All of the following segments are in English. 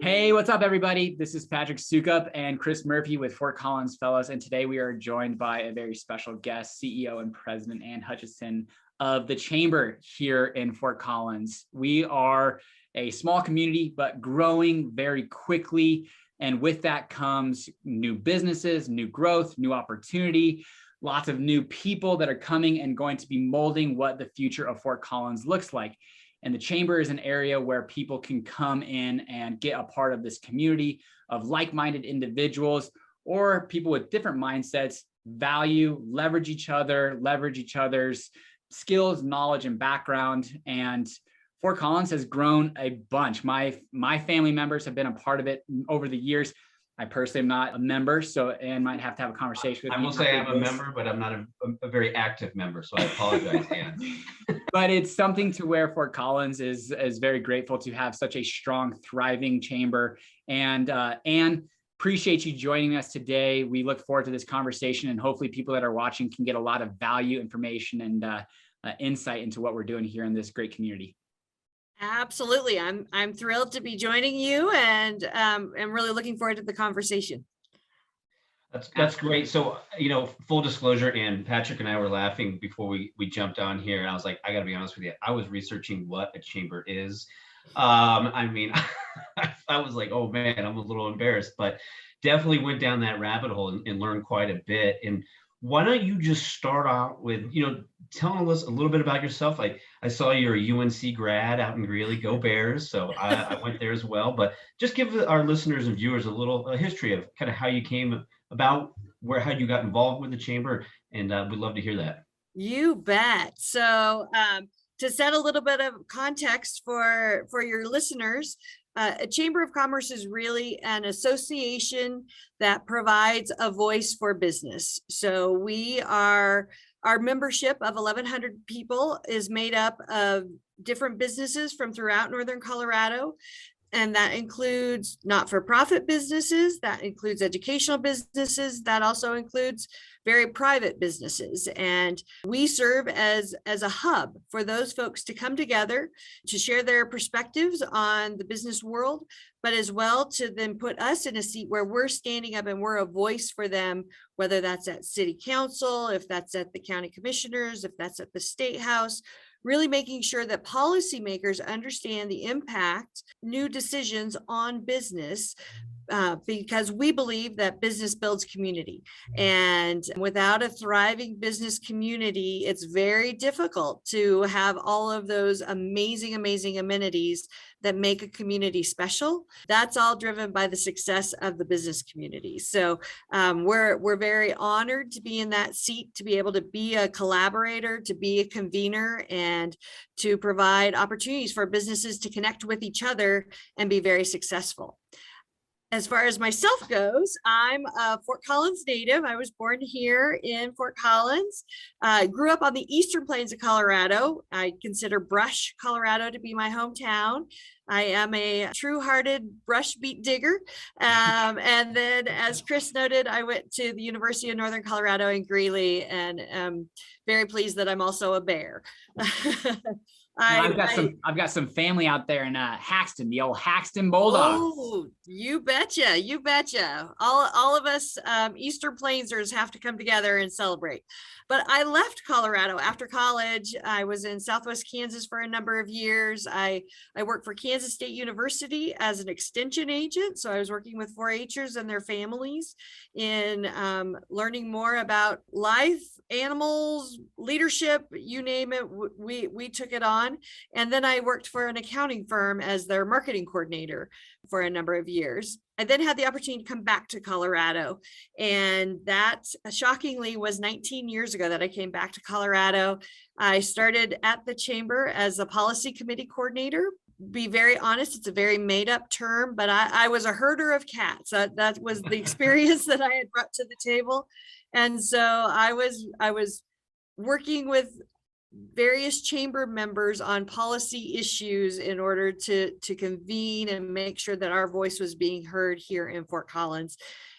Hey, what's up, everybody? This is Patrick Soukup and Chris Murphy with Fort Collins Fellows, and today we are joined by a very special guest, CEO and President Ann Hutchison of the Chamber here in Fort Collins. We are a small community, but growing very quickly, and with that comes new businesses, new growth, new opportunity, lots of new people that are coming and going to be molding what the future of Fort Collins looks like. And the Chamber is an area where people can come in and get a part of this community of like-minded individuals or people with different mindsets, value, leverage each other, leverage each other's skills, knowledge, and background. And Fort Collins has grown a bunch. My family members have been a part of it over the years. I personally am not a member, so Ann might have to have a conversation with me. I will say I'm a member, but I'm not a very active member, so I apologize, Ann. But it's something to where Fort Collins is very grateful to have such a strong, thriving chamber. And Ann, appreciate you joining us today. We look forward to this conversation, and hopefully people that are watching can get a lot of value, information, and insight into what we're doing here in this great community. Absolutely. I'm thrilled to be joining you, and I'm really looking forward to the conversation. That's great. So, full disclosure, and Patrick and I were laughing before we jumped on here. And I was like, I got to be honest with you. I was researching what a chamber is. I was like, oh man, I'm a little embarrassed, but definitely went down that rabbit hole and learned quite a bit. And why don't you just start out with, telling us a little bit about yourself? I saw you're a UNC grad out in Greeley, go Bears. So I went there as well, but just give our listeners and viewers a history of kind of how you came about, how you got involved with the chamber. And we'd love to hear that. You bet. So to set a little bit of context for your listeners, a Chamber of Commerce is really an association that provides a voice for business. So our membership of 1,100 people is made up of different businesses from throughout Northern Colorado. And that includes not-for-profit businesses, that includes educational businesses, that also includes very private businesses. And we serve as a hub for those folks to come together to share their perspectives on the business world, but as well to then put us in a seat where we're standing up and we're a voice for them, whether that's at city council, if that's at the county commissioners, if that's at the state house, really making sure that policymakers understand the impact new decisions on business, because we believe that business builds community. And without a thriving business community, it's very difficult to have all of those amazing amenities that make a community special. That's all driven by the success of the business community. So we're very honored to be in that seat, to be able to be a collaborator, to be a convener, and to provide opportunities for businesses to connect with each other and be very successful. As far as myself goes, I'm a Fort Collins native. I was born here in Fort Collins. I grew up on the eastern plains of Colorado. I consider Brush, Colorado to be my hometown. I am a true-hearted brush beet digger. And then, as Chris noted, I went to the University of Northern Colorado in Greeley, and I'm very pleased that I'm also a bear. I've got some family out there in Haxton, the old Haxton Bulldogs. Oh, you betcha, you betcha. All of us Eastern Plainsers have to come together and celebrate. But I left Colorado after college. I was in Southwest Kansas for a number of years. I worked for Kansas State University as an extension agent. So I was working with 4-Hers and their families in learning more about life, animals, leadership, you name it. We took it on. And then I worked for an accounting firm as their marketing coordinator for a number of years. I then had the opportunity to come back to Colorado, and that shockingly was 19 years ago that I came back to Colorado. I started at the chamber as a policy committee coordinator. Be very honest, it's a very made up term, but I was a herder of cats. That was the experience that I had brought to the table. And so I was working with various chamber members on policy issues in order to convene and make sure that our voice was being heard here in Fort Collins.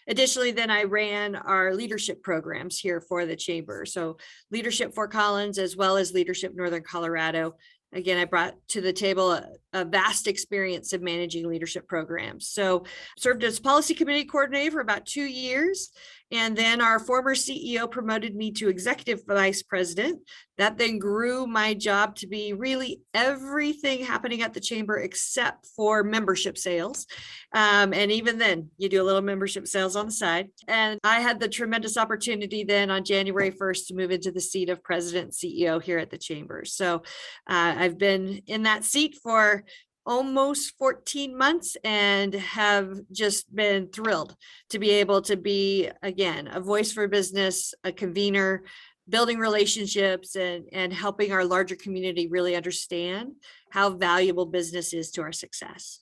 additionally, then I ran our leadership programs here for the chamber. So Leadership Fort Collins, as well as Leadership Northern Colorado. Again, I brought to the table a vast experience of managing leadership programs. So served as policy committee coordinator for about 2 years. And then our former CEO promoted me to executive vice president. That then grew my job to be really everything happening at the chamber except for membership sales. And even then, you do a little membership sales on the side. And I had the tremendous opportunity then on January 1st to move into the seat of president and CEO here at the chamber. So I've been in that seat for almost 14 months and have just been thrilled to be able to be, again, a voice for business, a convener, building relationships and helping our larger community really understand how valuable business is to our success.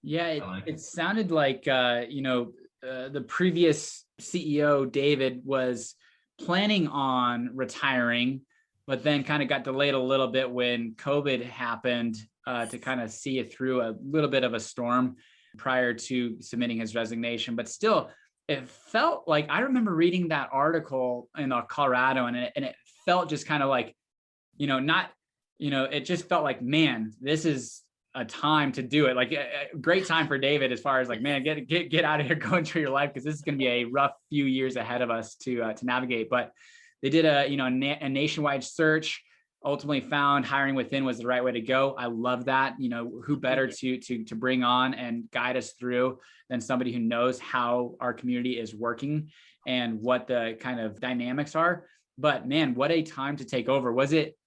Yeah, it sounded like, the previous CEO, David, was planning on retiring, but then kind of got delayed a little bit when COVID happened to kind of see it through a little bit of a storm prior to submitting his resignation. But still, it felt like, I remember reading that article in Colorado, and it felt just kind of like, it just felt like, man, this is a time to do it. Like a great time for David, as far as like, man, get out of here, go enjoy your life, because this is going to be a rough few years ahead of us to navigate. But they did a nationwide search, ultimately found hiring within was the right way to go. I love that. Who better to bring on and guide us through than somebody who knows how our community is working and what the kind of dynamics are. But man, what a time to take over. Was it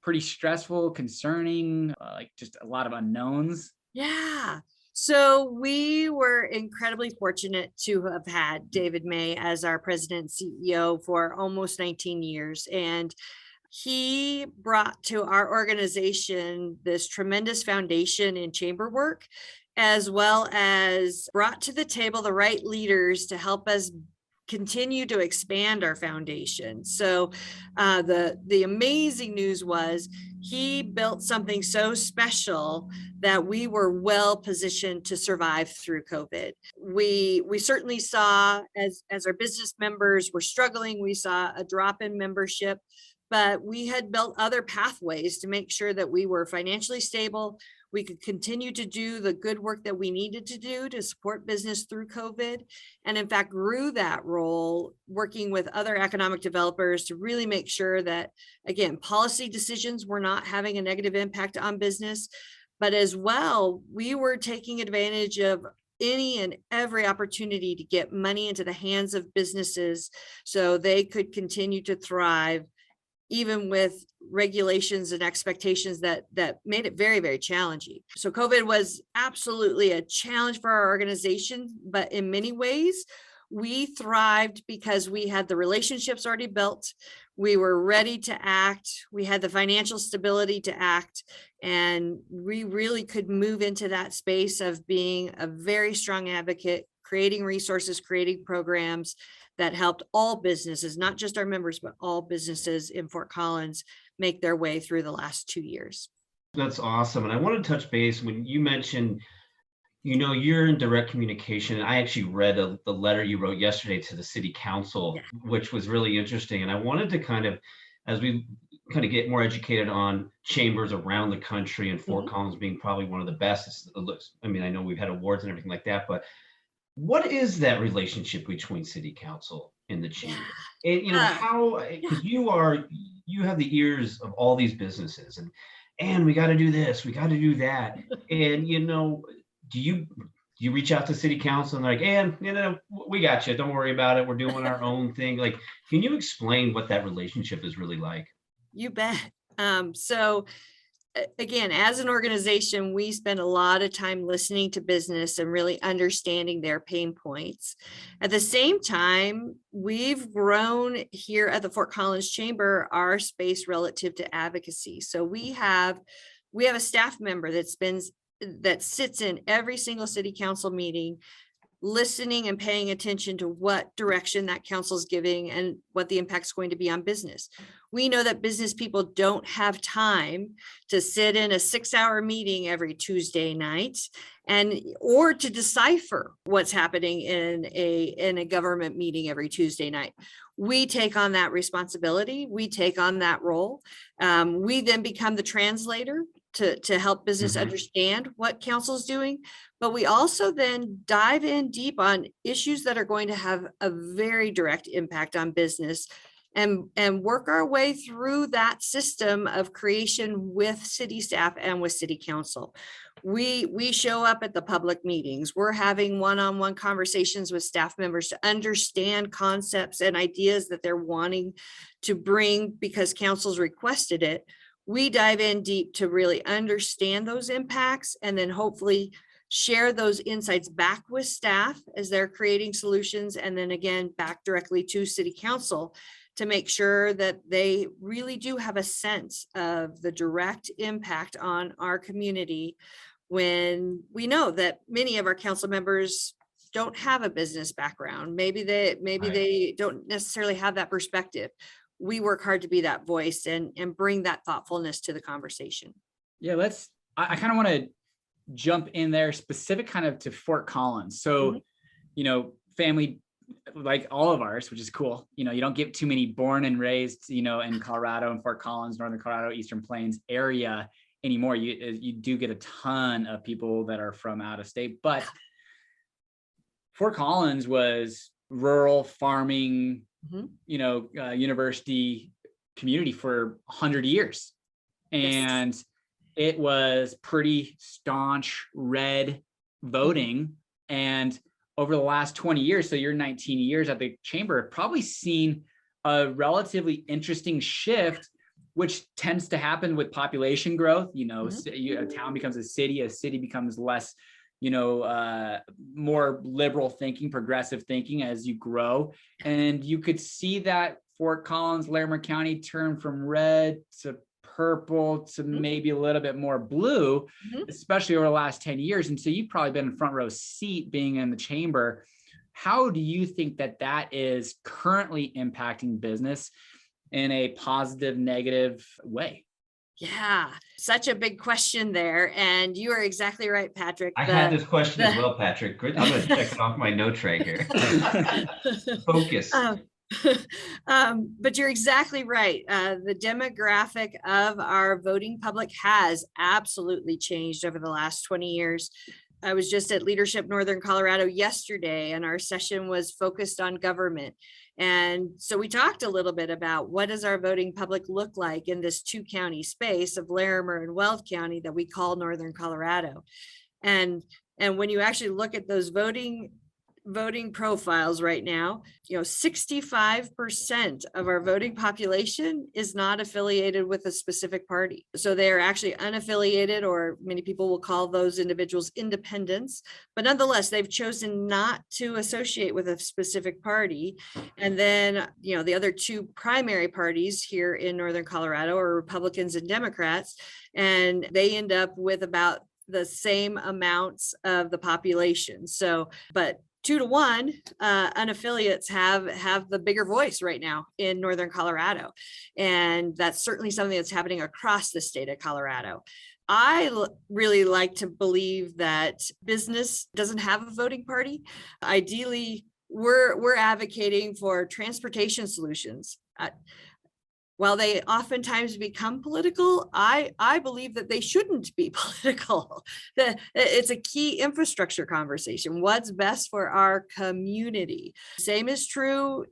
pretty stressful, concerning, like just a lot of unknowns? Yeah. So we were incredibly fortunate to have had David May as our president and CEO for almost 19 years. And he brought to our organization this tremendous foundation in chamber work, as well as brought to the table the right leaders to help us continue to expand our foundation. So the amazing news was he built something so special that we were well positioned to survive through COVID. We certainly saw, as our business members were struggling, we saw a drop in membership, but we had built other pathways to make sure that we were financially stable. We could continue to do the good work that we needed to do to support business through COVID. And in fact, grew that role working with other economic developers to really make sure that, again, policy decisions were not having a negative impact on business, but as well, we were taking advantage of any and every opportunity to get money into the hands of businesses so they could continue to thrive, even with regulations and expectations that made it very, very challenging. So COVID was absolutely a challenge for our organization, but in many ways, we thrived because we had the relationships already built. We were ready to act. We had the financial stability to act. And we really could move into that space of being a very strong advocate, creating resources, creating programs that helped all businesses, not just our members, but all businesses in Fort Collins make their way through the last 2 years. That's awesome. And I want to touch base when you mentioned, you're in direct communication. I actually read the letter you wrote yesterday to the city council, which was really interesting. And I wanted to kind of, as we kind of get more educated on chambers around the country, and Fort Collins being probably one of the best. I know we've had awards and everything like that, but what is that relationship between city council and the chamber? And how, because you have the ears of all these businesses, and we got to do this, we got to do that. And do you reach out to city council and like, and we got you, don't worry about it, we're doing our own thing? Like, can you explain what that relationship is really like? You bet. So again, as an organization, we spend a lot of time listening to business and really understanding their pain points. At the same time, we've grown here at the Fort Collins Chamber our space relative to advocacy. So we have a staff member that sits in every single city council meeting, listening and paying attention to what direction that council is giving and what the impact is going to be on business. We know that business people don't have time to sit in a 6-hour meeting every Tuesday night or to decipher what's happening in a government meeting every Tuesday night. We take on that responsibility. We take on that role. We then become the translator to help business understand what council's doing. But we also then dive in deep on issues that are going to have a very direct impact on business and work our way through that system of creation with city staff and with city council. We show up at the public meetings. We're having one-on-one conversations with staff members to understand concepts and ideas that they're wanting to bring because council's requested it. We dive in deep to really understand those impacts and then hopefully share those insights back with staff as they're creating solutions, and then again back directly to city council to make sure that they really do have a sense of the direct impact on our community, when we know that many of our council members don't have a business background. Maybe they don't necessarily have that perspective. We work hard to be that voice and bring that thoughtfulness to the conversation. Yeah, I kind of want to jump in there specific kind of to Fort Collins. So, family like all of ours, which is cool. You don't get too many born and raised, in Colorado and Fort Collins, Northern Colorado, Eastern Plains area anymore. You do get a ton of people that are from out of state, but Fort Collins was rural farming, university community for 100 years. And it was pretty staunch red voting. And over the last 20 years, so you're 19 years at the chamber, probably seen a relatively interesting shift, which tends to happen with population growth. A town becomes a city becomes less, more liberal thinking, progressive thinking as you grow. And you could see that Fort Collins, Larimer County turn from red to purple to maybe a little bit more blue, especially over the last 10 years. And so you've probably been in front row seat being in the chamber. How do you think that is currently impacting business in a positive, negative way? Yeah, such a big question there. And you are exactly right, Patrick. I had this question as well, Patrick. I'm going to check it off my note tray here. Focus. But you're exactly right. The demographic of our voting public has absolutely changed over the last 20 years. I was just at Leadership Northern Colorado yesterday, and our session was focused on government. And so we talked a little bit about what does our voting public look like in this 2-county space of Larimer and Weld County that we call Northern Colorado. And when you actually look at those voting profiles right now, 65% of our voting population is not affiliated with a specific party. So they are actually unaffiliated, or many people will call those individuals independents, but nonetheless, they've chosen not to associate with a specific party. And then, the other 2 primary parties here in Northern Colorado are Republicans and Democrats, and they end up with about the same amounts of the population. So, but 2-to-1, unaffiliates have the bigger voice right now in Northern Colorado. And that's certainly something that's happening across the state of Colorado. I really like to believe that business doesn't have a voting party. Ideally, we're advocating for transportation solutions. While they oftentimes become political, I believe that they shouldn't be political. It's a key infrastructure conversation. What's best for our community? Same is true,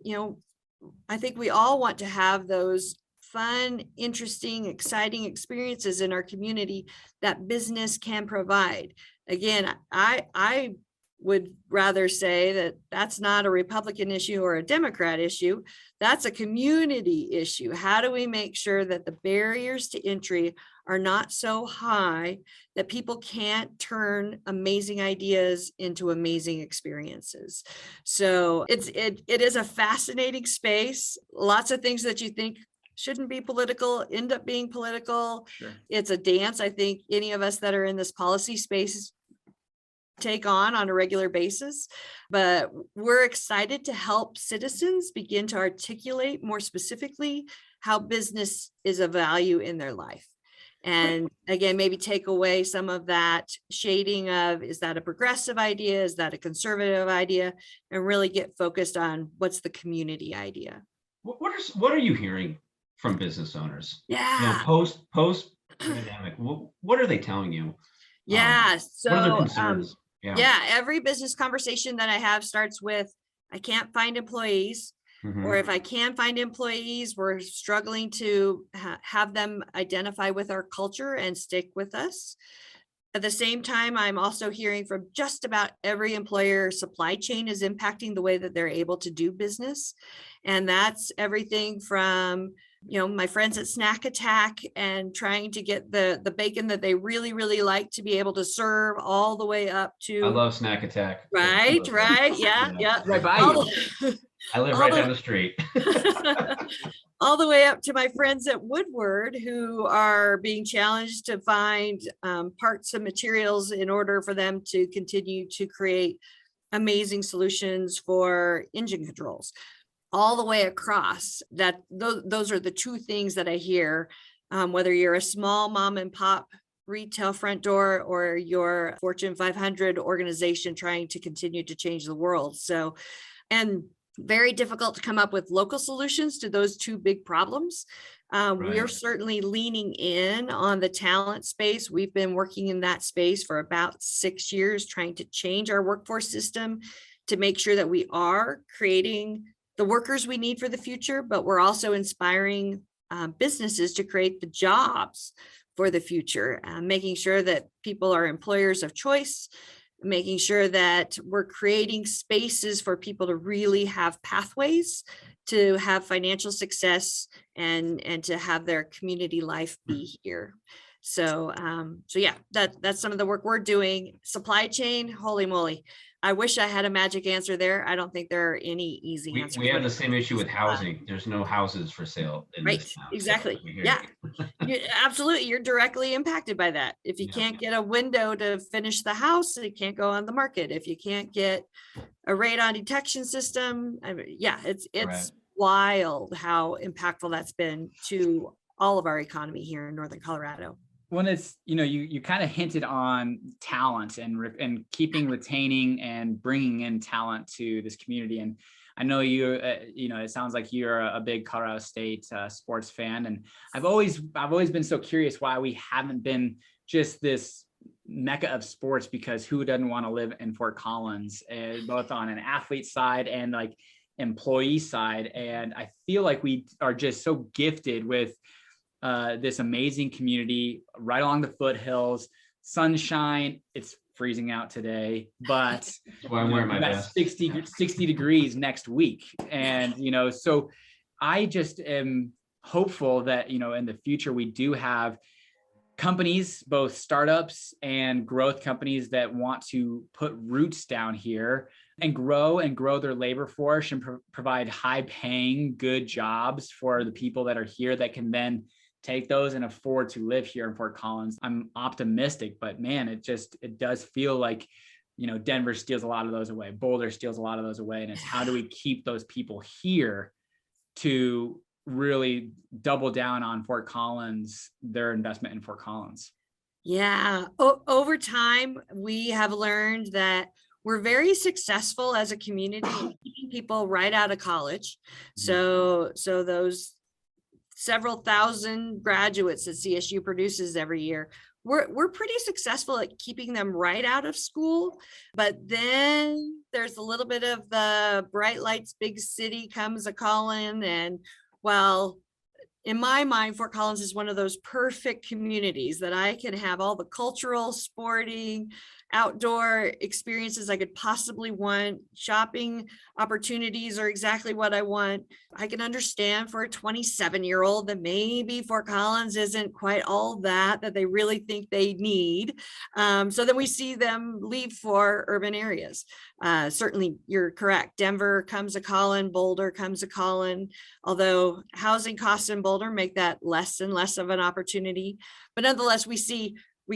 I think we all want to have those fun, interesting, exciting experiences in our community that business can provide. Again, I would rather say that that's not a Republican issue or a Democrat issue. That's a community issue. How do we make sure that the barriers to entry are not so high that people can't turn amazing ideas into amazing experiences? So it is a fascinating space. Lots of things that you think shouldn't be political end up being political. Sure. It's a dance. I think any of us that are in this policy space take on a regular basis, but we're excited to help citizens begin to articulate more specifically how business is a value in their life. And again, maybe take away some of that shading of, is that a progressive idea? Is that a conservative idea? And really get focused on what's the community idea. What are you hearing from business owners? Yeah. Post pandemic, what are they telling you? Yeah. What are their concerns? Yeah. Every business conversation that I have starts with, I can't find employees. Or if I can find employees, we're struggling to have them identify with our culture and stick with us. At the same time, I'm also hearing from just about every employer, supply chain is impacting the way that they're able to do business. And that's everything from, my friends at Snack Attack and trying to get the bacon that they really, really like to be able to serve, all the way up to. I love Snack Attack. Right. Yeah. Right by you. I live right down the street. All the way up to my friends at Woodward, who are being challenged to find parts and materials in order for them to continue to create amazing solutions for engine controls. All the way across that, those are the two things that I hear, whether you're a small mom and pop retail front door or your Fortune 500 organization trying to continue to change the world. So, and very difficult to come up with local solutions to those two big problems. We're certainly leaning in on the talent space. We've been working in that space for about 6 years, trying to change our workforce system to make sure that we are creating the workers we need for the future, but we're also inspiring businesses to create the jobs for the future, making sure that people are employers of choice, making sure that we're creating spaces for people to really have pathways to have financial success and to have their community life be here. So yeah, that's some of the work we're doing. Supply chain, holy moly. I wish I had a magic answer there. I don't think there are any easy answers. We have the same issue with housing. There's no houses for sale in this town. Exactly. Yeah, absolutely. You're directly impacted by that. If you can't get a window to finish the house, it can't go on the market. If you can't get a radon detection system, it's wild how impactful that's been to all of our economy here in Northern Colorado. When it's, you kind of hinted on talent and keeping, retaining and bringing in talent to this community. And I know it sounds like you're a big Colorado State sports fan. And I've always been so curious why we haven't been just this mecca of sports, because who doesn't want to live in Fort Collins, both on an athlete side and like employee side. And I feel like we are just so gifted with this amazing community right along the foothills, sunshine. It's freezing out today, but that's why I'm wearing my vest. 60 degrees next week. And, so I just am hopeful that, in the future, we do have companies, both startups and growth companies, that want to put roots down here and grow their labor force and provide high paying, good jobs for the people that are here that can then take those and afford to live here in Fort Collins. I'm optimistic, but man, it does feel like, Denver steals a lot of those away. Boulder steals a lot of those away. And it's how do we keep those people here to really double down on Fort Collins, their investment in Fort Collins? Yeah. Over time, we have learned that we're very successful as a community keeping people right out of college. So those several thousand graduates that CSU produces every year, we're pretty successful at keeping them right out of school. But then there's a little bit of the bright lights, big city comes a calling. And well, in my mind, Fort Collins is one of those perfect communities that I can have all the cultural, sporting, outdoor experiences I could possibly want. Shopping opportunities are exactly what I want. I can understand for a 27-year-old that maybe Fort Collins isn't quite all that they really think they need. So then we see them leave for urban areas. Certainly you're correct. Denver comes a calling, Boulder comes a calling, although housing costs in Boulder make that less and less of an opportunity. But nonetheless, we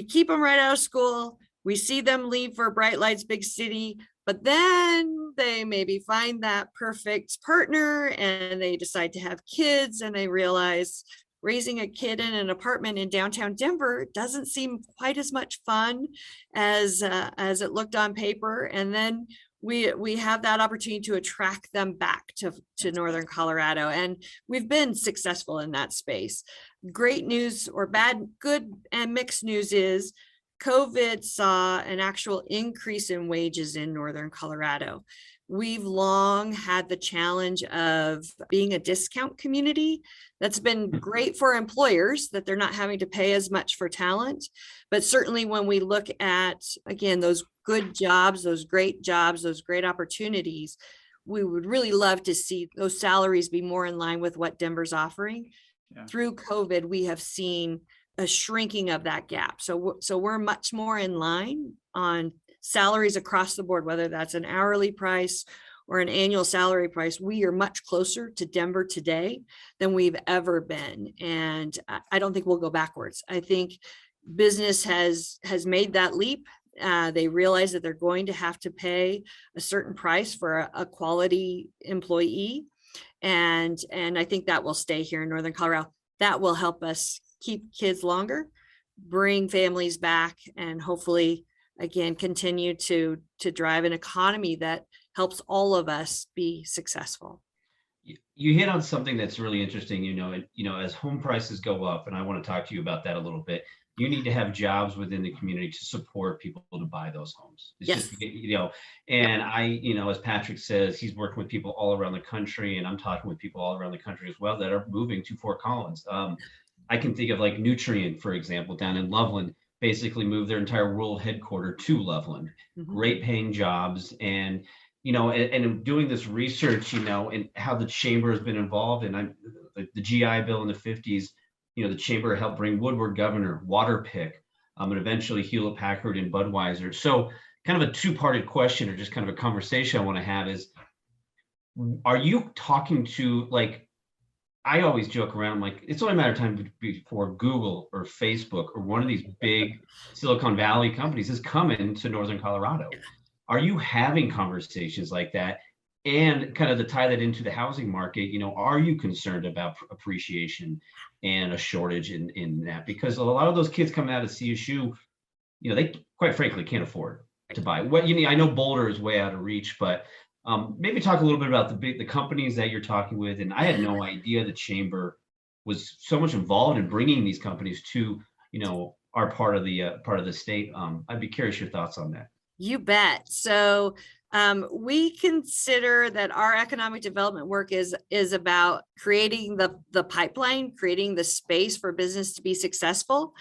keep them right out of school. We see them leave for bright lights, big city, but then they maybe find that perfect partner and they decide to have kids, and they realize raising a kid in an apartment in downtown Denver doesn't seem quite as much fun as it looked on paper. And then we have that opportunity to attract them back to Northern Colorado, and we've been successful in that space. Great news, or good and mixed news, is COVID saw an actual increase in wages in Northern Colorado. We've long had the challenge of being a discount community. That's been great for employers, that they're not having to pay as much for talent. But certainly when we look at, again, those good jobs, those great opportunities, we would really love to see those salaries be more in line with what Denver's offering. Yeah. Through COVID, we have seen a shrinking of that gap. So we're much more in line on salaries across the board, whether that's an hourly price or an annual salary price. We are much closer to Denver today than we've ever been. And I don't think we'll go backwards. I think business has made that leap. They realize that they're going to have to pay a certain price for a quality employee. And I think that will stay here in Northern Colorado. That will help us keep kids longer, bring families back, and hopefully, again, continue to drive an economy that helps all of us be successful. You hit on something that's really interesting, as home prices go up, and I want to talk to you about that a little bit. You need to have jobs within the community to support people to buy those homes. It's yes. just, and I, as Patrick says, he's working with people all around the country, and I'm talking with people all around the country as well that are moving to Fort Collins. I can think of like Nutrient, for example, down in Loveland, basically moved their entire world headquarters to Loveland. Mm-hmm. Great paying jobs. And, and doing this research, and how the chamber has been involved. And the GI Bill in the 50s, the chamber helped bring Woodward Governor, Waterpik, and eventually Hewlett Packard and Budweiser. So kind of a two-parted question, or just kind of a conversation I want to have is, are you talking to, like, I always joke around, I'm like, it's only a matter of time before Google or Facebook or one of these big Silicon Valley companies is coming to Northern Colorado. Are you having conversations like that? And kind of to tie that into the housing market, are you concerned about appreciation and a shortage in that? Because a lot of those kids coming out of CSU, they quite frankly can't afford to buy. I know Boulder is way out of reach, but maybe talk a little bit about the companies that you're talking with. And I had no idea the chamber was so much involved in bringing these companies to, our part of the state. I'd be curious your thoughts on that. You bet. So we consider that our economic development work is about creating the pipeline, creating the space for business to be successful.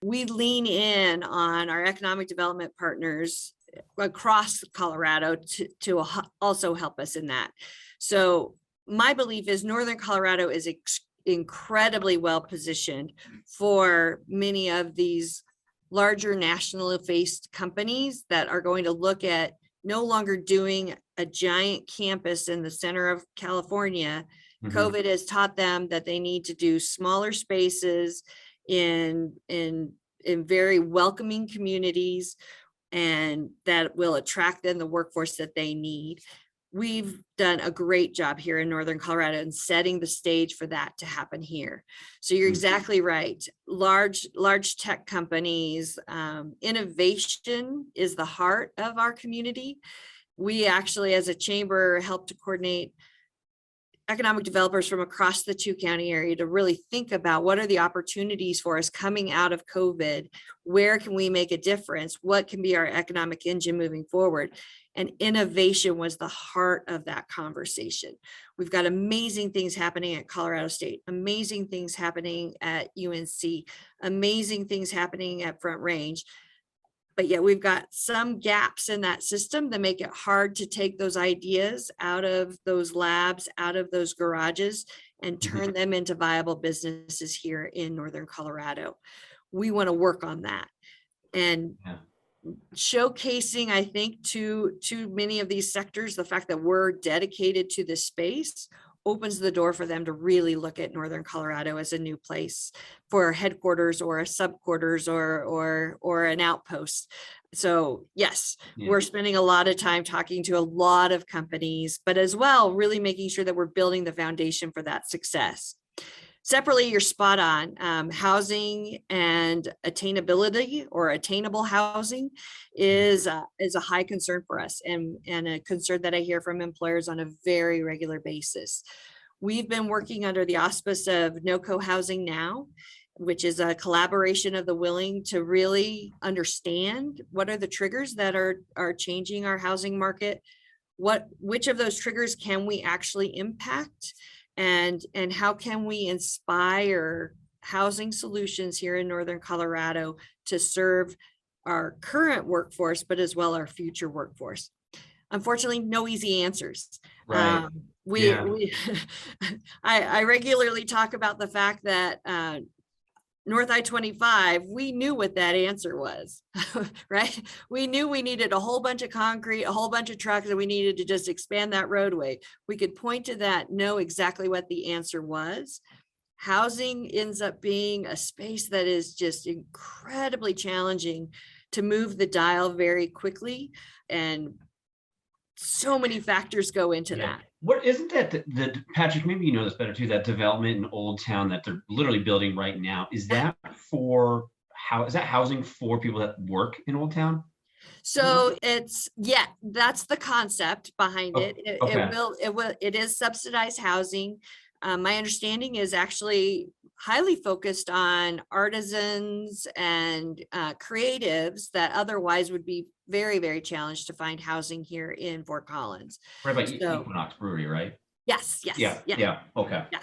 We lean in on our economic development partners across Colorado to also help us in that. So my belief is Northern Colorado is incredibly well positioned for many of these larger national based companies that are going to look at no longer doing a giant campus in the center of California. Mm-hmm. COVID has taught them that they need to do smaller spaces in very welcoming communities, and that will attract them the workforce that they need. We've done a great job here in Northern Colorado in setting the stage for that to happen here. So you're exactly right. Large tech companies, innovation is the heart of our community. We actually, as a chamber, help to coordinate economic developers from across the two-county area to really think about what are the opportunities for us coming out of COVID? Where can we make a difference? What can be our economic engine moving forward? And innovation was the heart of that conversation. We've got amazing things happening at Colorado State, amazing things happening at UNC, amazing things happening at Front Range. But yet we've got some gaps in that system that make it hard to take those ideas out of those labs, out of those garages, and turn them into viable businesses here in Northern Colorado. We want to work on that. And showcasing, I think, to many of these sectors, the fact that we're dedicated to this space opens the door for them to really look at Northern Colorado as a new place for headquarters or a subquarters or an outpost. So yes, we're spending a lot of time talking to a lot of companies, but as well, really making sure that we're building the foundation for that success. Separately, you're spot on. Housing and attainability or attainable housing is a high concern for us, and a concern that I hear from employers on a very regular basis. We've been working under the auspice of NoCo Housing Now, which is a collaboration of the willing to really understand what are the triggers that are changing our housing market, which of those triggers can we actually impact, and how can we inspire housing solutions here in Northern Colorado to serve our current workforce, but as well our future workforce. Unfortunately, no easy answers. Right. I regularly talk about the fact that North I-25, we knew what that answer was, right? We knew we needed a whole bunch of concrete, a whole bunch of trucks, and we needed to just expand that roadway. We could point to that, know exactly what the answer was. Housing ends up being a space that is just incredibly challenging to move the dial very quickly. And so many factors go into that. What isn't that the Patrick, maybe you know this better too, that development in Old Town that they're literally building right now, is that housing for people that work in Old Town? So that's the concept behind it. It is subsidized housing. My understanding is actually highly focused on artisans and creatives that otherwise would be very, very challenged to find housing here in Fort Collins. Right by Equinox Brewery, right? Yes. Yeah. Okay. Yeah.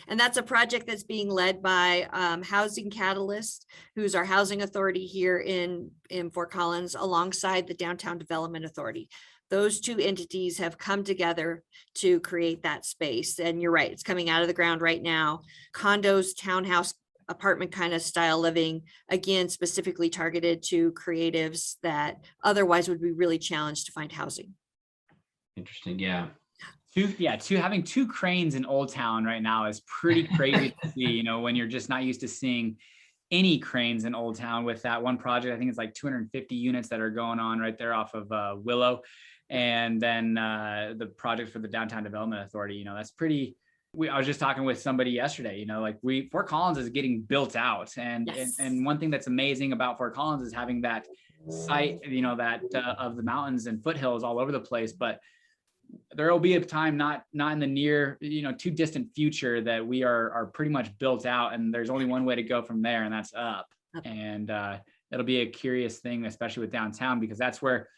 And that's a project that's being led by Housing Catalyst, who's our housing authority here in Fort Collins, alongside the Downtown Development Authority. Those two entities have come together to create that space. And you're right, it's coming out of the ground right now. Condos, townhouse, apartment kind of style living, again, specifically targeted to creatives that otherwise would be really challenged to find housing. Interesting, yeah. Having two cranes in Old Town right now is pretty crazy to see, when you're just not used to seeing any cranes in Old Town. With that one project, I think it's like 250 units that are going on right there off of Willow. And then the project for the Downtown Development Authority, that's pretty. I was just talking with somebody yesterday, Fort Collins is getting built out. And, yes. and one thing that's amazing about Fort Collins is having that site, of the mountains and foothills all over the place. But there will be a time not in the near, too distant future that we are pretty much built out, and there's only one way to go from there, and that's up. And it'll be a curious thing, especially with downtown, because that's where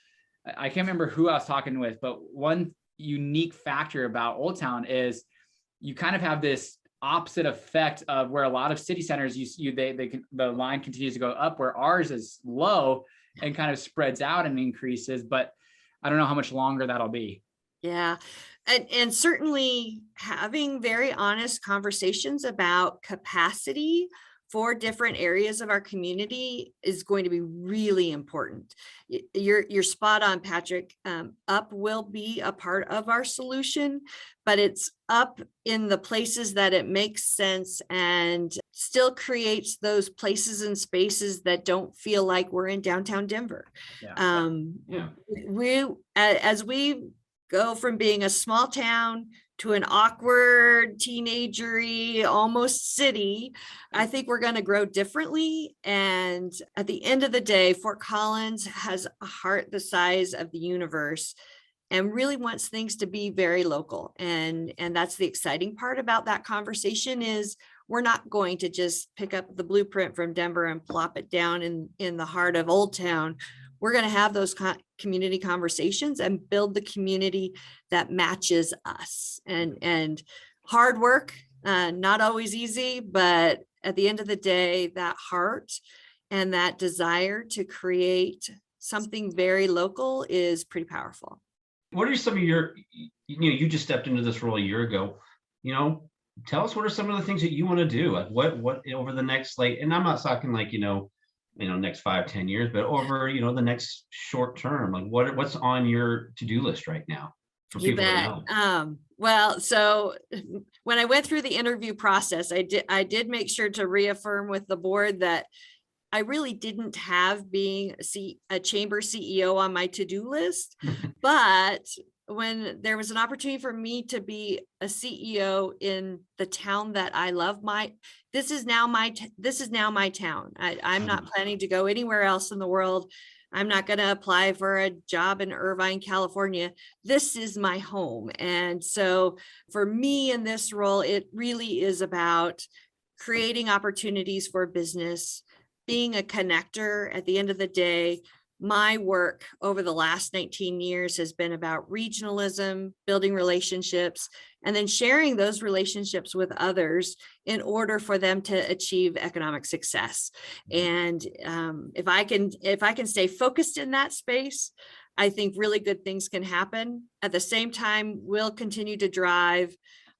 I can't remember who I was talking with, but one unique factor about Old Town is you kind of have this opposite effect of where a lot of city centers, the line continues to go up, where ours is low and kind of spreads out and increases, but I don't know how much longer that'll be. Yeah. And certainly having very honest conversations about capacity for different areas of our community is going to be really important. You're spot on, Patrick. Up will be a part of our solution, but it's up in the places that it makes sense and still creates those places and spaces that don't feel like we're in downtown Denver. As we go from being a small town to an awkward, teenagery, almost city, I think we're going to grow differently. And at the end of the day, Fort Collins has a heart the size of the universe and really wants things to be very local. And that's the exciting part about that conversation is we're not going to just pick up the blueprint from Denver and plop it down in the heart of Old Town. We're going to have those community conversations and build the community that matches us. And hard work, not always easy, but at the end of the day, that heart and that desire to create something very local is pretty powerful. What are some of your, you just stepped into this role a year ago, tell us what are some of the things that you want to do? Like what over the next, and I'm not talking like, next 5-10 years, but over, the next short term, like what's on your to-do list right now? for You people to bet. know? Well, so when I went through the interview process, I did make sure to reaffirm with the board that I really didn't have being a chamber CEO on my to-do list, but when there was an opportunity for me to be a CEO in the town that I love, this is now my town. I'm not planning to go anywhere else in the world. I'm not going to apply for a job in Irvine, California. This is my home. And so for me in this role, it really is about creating opportunities for business, being a connector. At the end of the day, my work over the last 19 years has been about regionalism, building relationships, and then sharing those relationships with others in order for them to achieve economic success. And if I can stay focused in that space, I think really good things can happen. At the same time, we'll continue to drive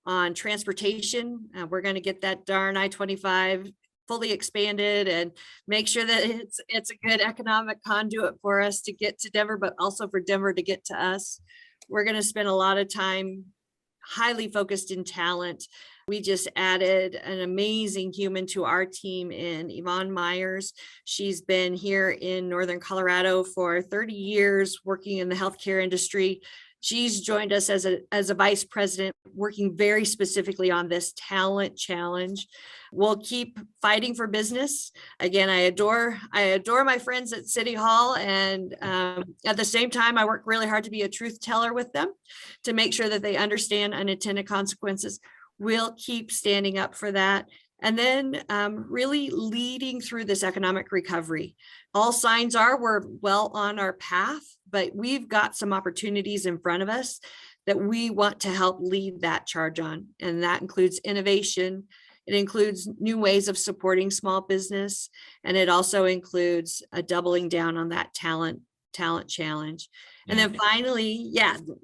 on transportation. We're going to get that darn I-25 fully expanded and make sure that it's a good economic conduit for us to get to Denver, but also for Denver to get to us. We're going to spend a lot of time highly focused in talent. We just added an amazing human to our team in Yvonne Myers. She's been here in Northern Colorado for 30 years working in the healthcare industry. She's joined us as a vice president, working very specifically on this talent challenge. We'll keep fighting for business. Again, I adore my friends at City Hall, and at the same time, I work really hard to be a truth teller with them to make sure that they understand unintended consequences. We'll keep standing up for that. And then really leading through this economic recovery. All signs are we're well on our path, but we've got some opportunities in front of us that we want to help lead that charge on. And that includes innovation. It includes new ways of supporting small business. And it also includes a doubling down on that talent challenge. And then finally,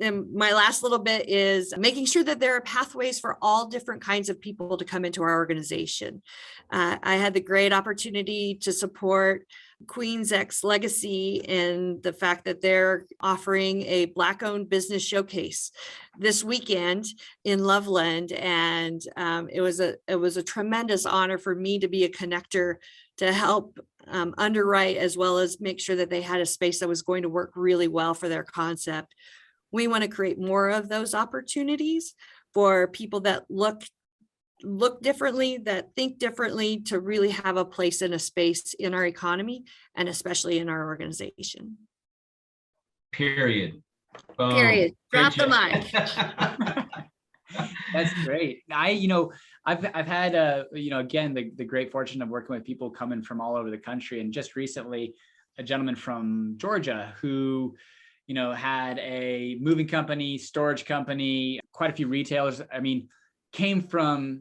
and my last little bit is making sure that there are pathways for all different kinds of people to come into our organization. I had the great opportunity to support Queen's X Legacy in the fact that they're offering a Black-owned business showcase this weekend in Loveland. And it was a tremendous honor for me to be a connector to help underwrite, as well as make sure that they had a space that was going to work really well for their concept. We want to create more of those opportunities for people that look differently, that think differently, to really have a place and a space in our economy, and especially in our organization. Period. Period. Drop the mic. That's great. I've had again the great fortune of working with people coming from all over the country, and just recently a gentleman from Georgia who had a moving company, storage company, quite a few retailers. I mean, came from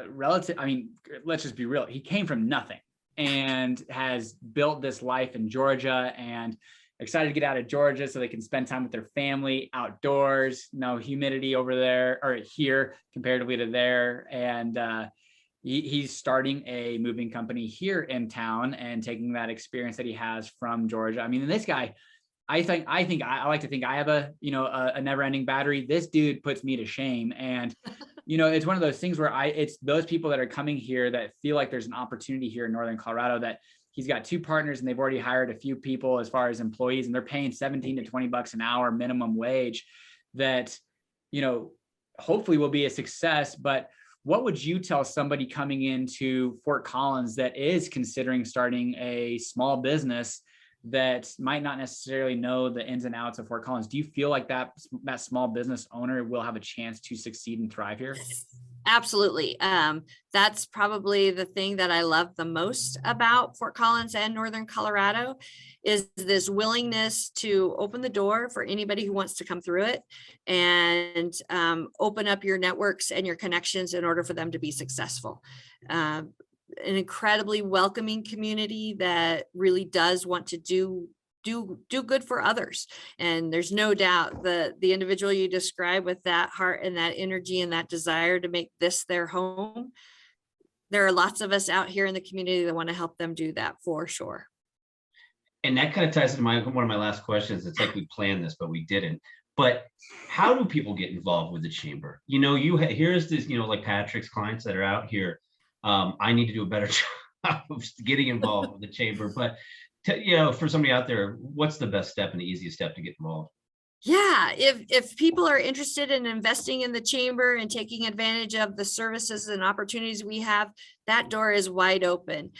relative. I mean, let's just be real. He came from nothing and has built this life in Georgia, and excited to get out of Georgia so they can spend time with their family outdoors. No humidity over there or here comparatively to there. And he's starting a moving company here in town and taking that experience that he has from Georgia. I mean, and this guy, I like to think I have a never-ending battery. This dude puts me to shame. And it's one of those things where it's those people that are coming here that feel like there's an opportunity here in Northern Colorado, that he's got 2 partners and they've already hired a few people as far as employees, and they're paying $17 to $20 an hour minimum wage, that, hopefully will be a success. But what would you tell somebody coming into Fort Collins that is considering starting a small business that might not necessarily know the ins and outs of Fort Collins? Do you feel like that small business owner will have a chance to succeed and thrive here? Absolutely. That's probably the thing that I love the most about Fort Collins and Northern Colorado, is this willingness to open the door for anybody who wants to come through it, and open up your networks and your connections in order for them to be successul. An incredibly welcoming community that really does want to do good for others. And there's no doubt the individual you describe with that heart and that energy and that desire to make this their home, there are lots of us out here in the community that want to help them do that for sure. And that kind of ties into one of my last questions. It's like we planned this, but we didn't. But how do people get involved with the chamber? Here's this, like Patrick's clients that are out here. I need to do a better job of getting involved with the chamber. But for somebody out there, what's the best step and the easiest step to get involved? Yeah, if people are interested in investing in the chamber and taking advantage of the services and opportunities we have, that door is wide open.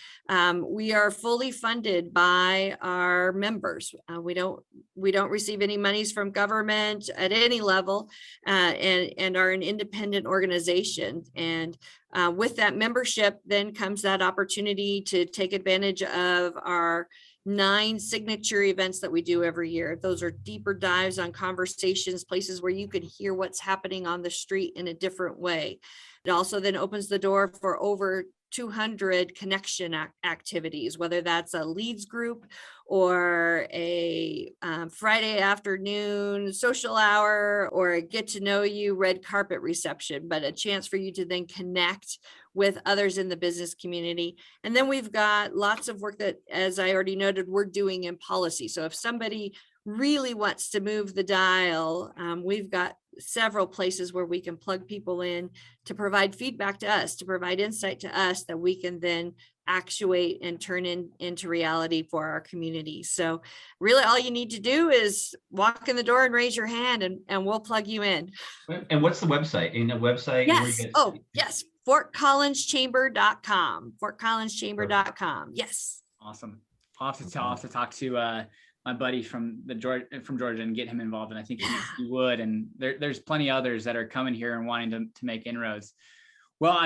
We are fully funded by our members. We don't receive any monies from government at any level, and are an independent organization. And with that membership, then comes that opportunity to take advantage of our 9 signature events that we do every year. Those are deeper dives on conversations, places where you can hear what's happening on the street in a different way. It also then opens the door for over 200 connection activities, whether that's a leads group or a Friday afternoon social hour or a get to know you red carpet reception, but a chance for you to then connect with others in the business community. And then we've got lots of work that, as I already noted, we're doing in policy. So if somebody really wants to move the dial, we've got several places where we can plug people in to provide feedback to us, to provide insight to us that we can then actuate and turn into reality for our community. So really all you need to do is walk in the door and raise your hand, and we'll plug you in. And what's the website? In the website? Yes. Yes. FortCollinsChamber.com. FortCollinsChamber.com. Yes. Awesome. I'll have to talk to my buddy from Georgia and get him involved, and I think he would. And there's plenty others that are coming here and wanting to make inroads. Well,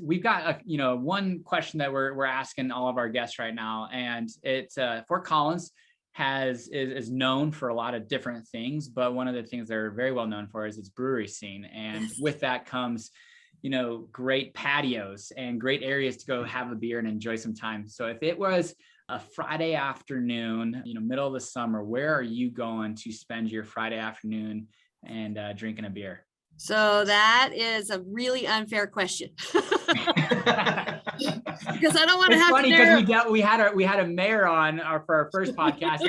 we've got one question that we're asking all of our guests right now, and it's Fort Collins is known for a lot of different things, but one of the things they're very well known for is its brewery scene, and with that comes great patios and great areas to go have a beer and enjoy some time. So if it was a Friday afternoon, middle of the summer, where are you going to spend your Friday afternoon and drinking a beer? So that is a really unfair question. Because I don't want to have funny to because we had a mayor on for our first podcast.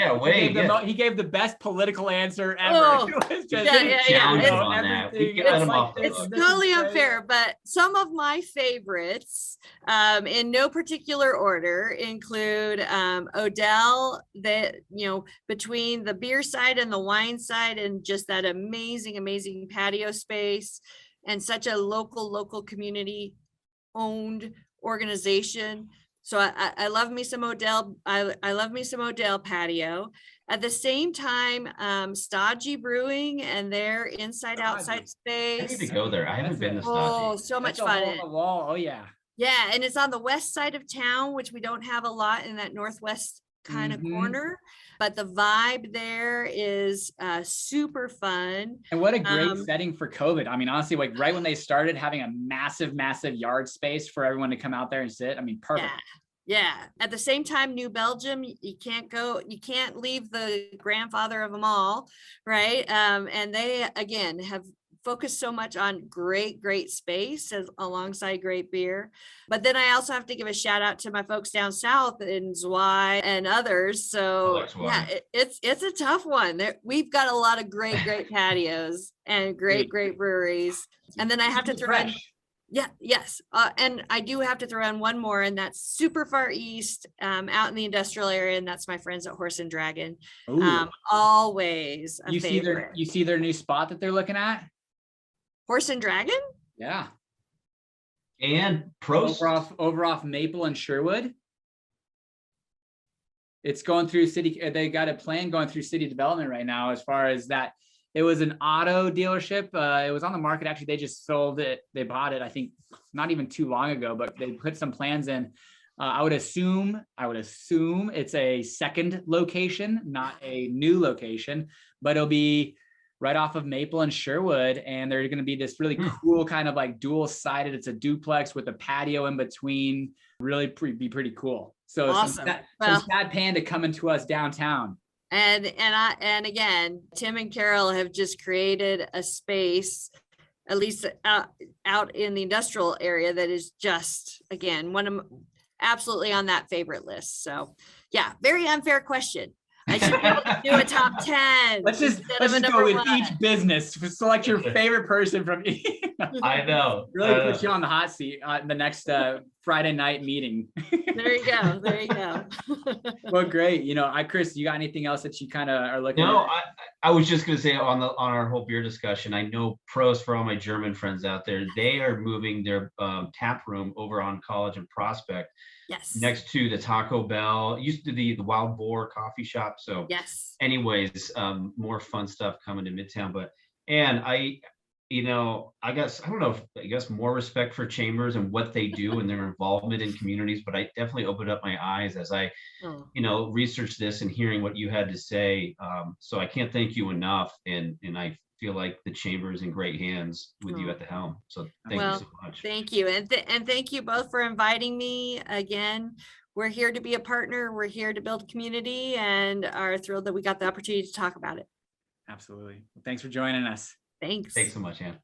He gave the best political answer ever. Oh, it was just it's totally unfair, but some of my favorites, in no particular order, include Odell, between the beer side and the wine side, and just that amazing patio space, and such a local community owned organization. So I love me some Odell. I love me some Odell patio. At the same time, Stodgy Brewing and their inside outside space. I need to go there. I haven't been to Stodgy. Oh, so much fun. Oh yeah. Yeah, and it's on the west side of town, which we don't have a lot in that northwest kind of corner, but the vibe there is super fun. And what a great setting for COVID. I mean, honestly, like right when they started having a massive yard space for everyone to come out there and sit. I mean, perfect. Yeah. At the same time, New Belgium, you can't leave the grandfather of them all, right? And they, again, have focused so much on great space alongside great beer. But then I also have to give a shout out to my folks down south in Zwei and others. So yeah, it's a tough one. We've got a lot of great patios and great breweries. And then I have to throw in, and I do have to throw in one more, and that's super far east, out in the industrial area, and that's my friends at Horse and Dragon. Always a favorite. You see their new spot that they're looking at? Horse and Dragon? Yeah. And over off Maple and Sherwood. It's going through city. They got a plan going through city development right now as far as that. It was an auto dealership. It was on the market. Actually, they just sold it. They bought it, I think, not even too long ago, but they put some plans in. I would assume it's a second location, not a new location, but it'll be right off of Maple and Sherwood, and there's going to be this really cool kind of like dual-sided. It's a duplex with a patio in between. Really be pretty cool. So awesome. Some Sad Panda coming to us downtown. And again, Tim and Carol have just created a space, at least out in the industrial area, that is just, again, absolutely on that favorite list. So yeah, very unfair question. I should be able to do a top 10. Let's just go with each business. Select your favorite person from each. I know. Really put you on the hot seat the next Friday night meeting. There you go. There you go. Well, great. Chris, you got anything else that you kind of are looking No, at? I was just going to say on our whole beer discussion, I know pros for all my German friends out there. They are moving their tap room over on College and Prospect. Yes. Next to the Taco Bell, used to the Wild Boar coffee shop. So yes. Anyways, more fun stuff coming to Midtown. And I guess more respect for chambers and what they do and their involvement in communities, but I definitely opened up my eyes as I, researched this and hearing what you had to say. So I can't thank you enough. And I feel like the chamber is in great hands with you at the helm. So thank you so much. Thank you. And thank you both for inviting me again. We're here to be a partner. We're here to build a community and are thrilled that we got the opportunity to talk about it. Absolutely. Well, thanks for joining us. Thanks. Thanks so much, Ann.